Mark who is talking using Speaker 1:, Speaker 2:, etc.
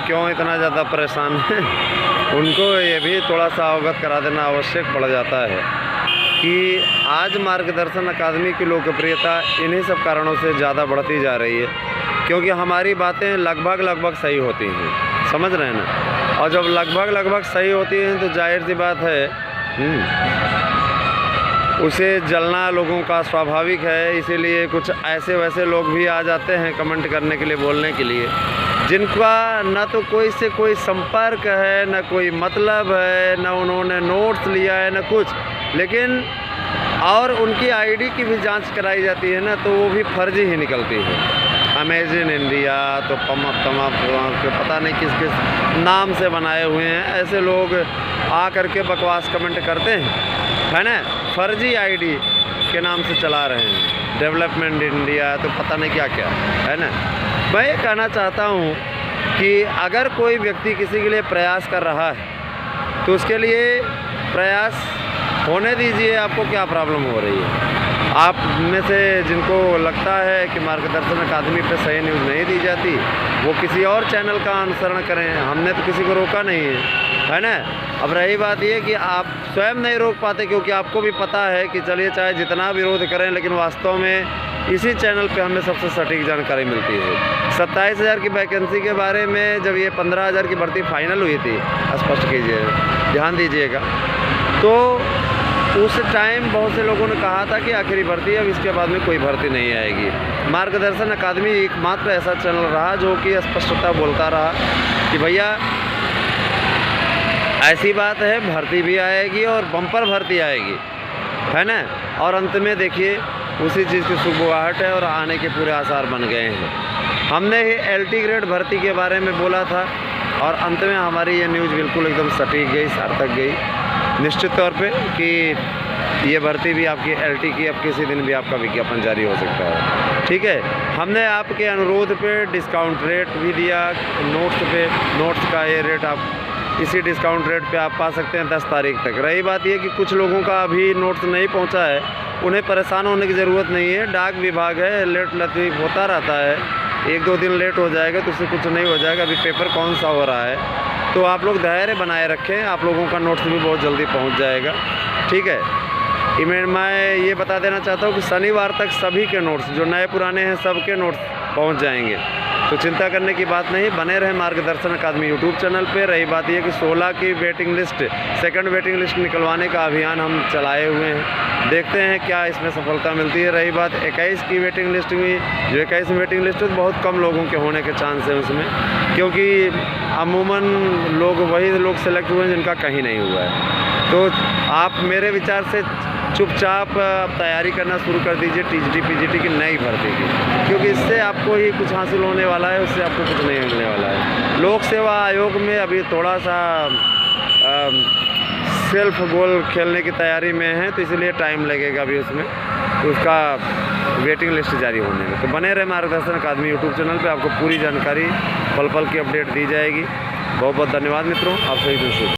Speaker 1: क्यों इतना ज़्यादा परेशान हैं, उनको ये भी थोड़ा सा अवगत करा देना आवश्यक पड़ जाता है कि आज मार्गदर्शन अकादमी की लोकप्रियता इन्हीं सब कारणों से ज़्यादा बढ़ती जा रही है, क्योंकि हमारी बातें लगभग सही होती हैं, समझ रहे हैं ना। और जब लगभग सही होती हैं तो जाहिर सी बात है उसे जलना लोगों का स्वाभाविक है। इसीलिए कुछ ऐसे वैसे लोग भी आ जाते हैं कमेंट करने के लिए, बोलने के लिए, जिनका ना तो कोई से कोई संपर्क है, ना कोई मतलब है, ना उन्होंने नोट्स लिया है, ना कुछ, लेकिन और उनकी आईडी की भी जांच कराई जाती है ना तो वो भी फर्जी ही निकलती है। अमेजिंग इंडिया तो पता नहीं किस किस नाम से बनाए हुए हैं, ऐसे लोग आ करके बकवास कमेंट करते हैं, है ना, फर्जी आईडी के नाम से चला रहे हैं। डेवलपमेंट इंडिया तो पता नहीं क्या क्या, है ना। मैं ये कहना चाहता हूँ कि अगर कोई व्यक्ति किसी के लिए प्रयास कर रहा है तो उसके लिए प्रयास होने दीजिए। आपको क्या प्रॉब्लम हो रही है? आप में से जिनको लगता है कि मार्गदर्शन अकादमी पे सही न्यूज़ नहीं दी जाती, वो किसी और चैनल का अनुसरण करें, हमने तो किसी को रोका नहीं है ना। अब रही बात ये कि आप स्वयं नहीं रोक पाते, क्योंकि आपको भी पता है कि चलिए चाहे जितना विरोध करें, लेकिन वास्तव में इसी चैनल पे हमें सबसे सटीक जानकारी मिलती है। 27,000 की वैकेंसी के बारे में जब ये 15,000 की भर्ती फाइनल हुई थी, स्पष्ट कीजिए, ध्यान दीजिएगा, तो उस टाइम बहुत से लोगों ने कहा था कि आखिरी भर्ती है, अब इसके बाद में कोई भर्ती नहीं आएगी। मार्गदर्शन अकादमी एकमात्र ऐसा चैनल रहा जो कि स्पष्टता बोलता रहा कि भैया ऐसी बात है, भर्ती भी आएगी और बम्पर भर्ती आएगी, है ना। और अंत में देखिए उसी चीज़ की सुगबुगाहट है और आने के पूरे आसार बन गए हैं। हमने ही LT ग्रेड भर्ती के बारे में बोला था और अंत में हमारी ये न्यूज़ बिल्कुल एकदम सटीक गई, सार्थक गई निश्चित तौर पे कि ये भर्ती भी आपकी LT की अब किसी दिन भी आपका विज्ञापन जारी हो सकता है। ठीक है, हमने आपके अनुरोध पे डिस्काउंट रेट भी दिया, नोट्स का ये रेट आप इसी डिस्काउंट रेट पे आप पा सकते हैं 10 तारीख तक। रही बात ये कि कुछ लोगों का अभी नोट्स नहीं पहुंचा है, उन्हें परेशान होने की ज़रूरत नहीं है। डाक विभाग है, लेट लतीफ़ होता रहता है, 1-2 दिन लेट हो जाएगा तो उससे कुछ नहीं हो जाएगा। अभी पेपर कौन सा हो रहा है, तो आप लोग धैर्य बनाए रखें, आप लोगों का नोट्स भी बहुत जल्दी पहुँच जाएगा। ठीक है, मैं ये बता देना चाहता हूँ कि शनिवार तक सभी के नोट्स, जो नए पुराने हैं, सबके नोट्स पहुँच जाएंगे, तो चिंता करने की बात नहीं। बने रहे मार्गदर्शन अकादमी यूट्यूब चैनल पे। रही बात यह कि 16 की waiting list, second waiting list निकलवाने का अभियान हम चलाए हुए हैं, देखते हैं क्या इसमें सफलता मिलती है। रही बात 21 की वेटिंग लिस्ट में, जो 21 वेटिंग लिस्ट है, बहुत कम लोगों के होने के चांस हैं उसमें, क्योंकि अमूमन लोग वही लोग सेलेक्ट हुए हैं जिनका कहीं नहीं हुआ है। तो आप मेरे विचार से चुपचाप तैयारी करना शुरू कर दीजिए TGT PGT की नई भर्ती की, क्योंकि इससे आपको ही कुछ हासिल होने वाला है, उससे आपको कुछ नहीं मिलने वाला है। लोक सेवा आयोग में अभी थोड़ा सा सेल्फ गोल खेलने की तैयारी में है, तो इसलिए टाइम लगेगा अभी उसमें, उसका वेटिंग लिस्ट जारी होने में। तो बने रहे मार्गदर्शन अकादमी यूट्यूब चैनल पे, आपको पूरी जानकारी पल पल की अपडेट दी जाएगी। बहुत बहुत धन्यवाद मित्रों, आप सही दिन शुभ।